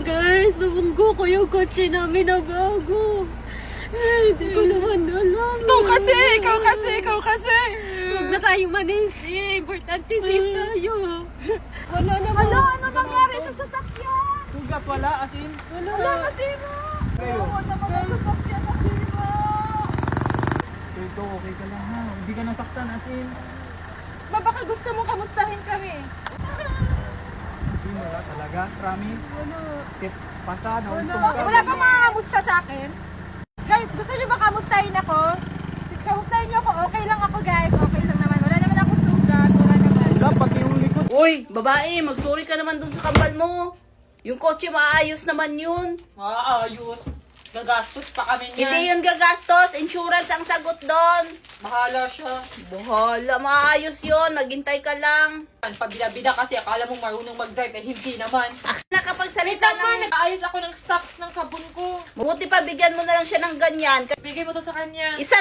Guys, nabunggo ko yung kotse namin na bago. Hindi ko naman alam. Ikaw kasi. Huwag na tayong manisi. Importante safe tayo. Wala naman. Ano nangyari sa sasakyan? Suga pala, as in. Wala nasira. Kayo. Wala naman ang sasakyan nasira. Ito, okay ka lang ha. Hindi ka nasaktan, as in. Baka gusto mo kamustahin kami. Hindi mo na talaga, promise. Tip, pasa, nauntong ka. Wala bang makakamusta sa akin? Guys, gusto niyo ba kamustahin ako? Kamustahin niyo ako? Okay lang ako guys. Okay lang naman. Wala naman akong sugat. Wala naman. Wala, pati yung likod. Uy, babae, magsorry ka naman dun sa kambal mo. Yung kotse maayos naman yun. Maayos. Gagastos pa kami niyan. Hindi yun gagastos, insurance ang sagot doon. Bahala siya. Bahala, maayos yun, maghintay ka lang. Pabida-bida kasi akala mo marunong mag-drive eh hindi naman. Aks na kapag salita ng... Nag-aayos ako ng stocks ng sabon ko. Mabuti pa bigyan mo na lang siya ng ganyan. Bigay mo to sa kanya. Isa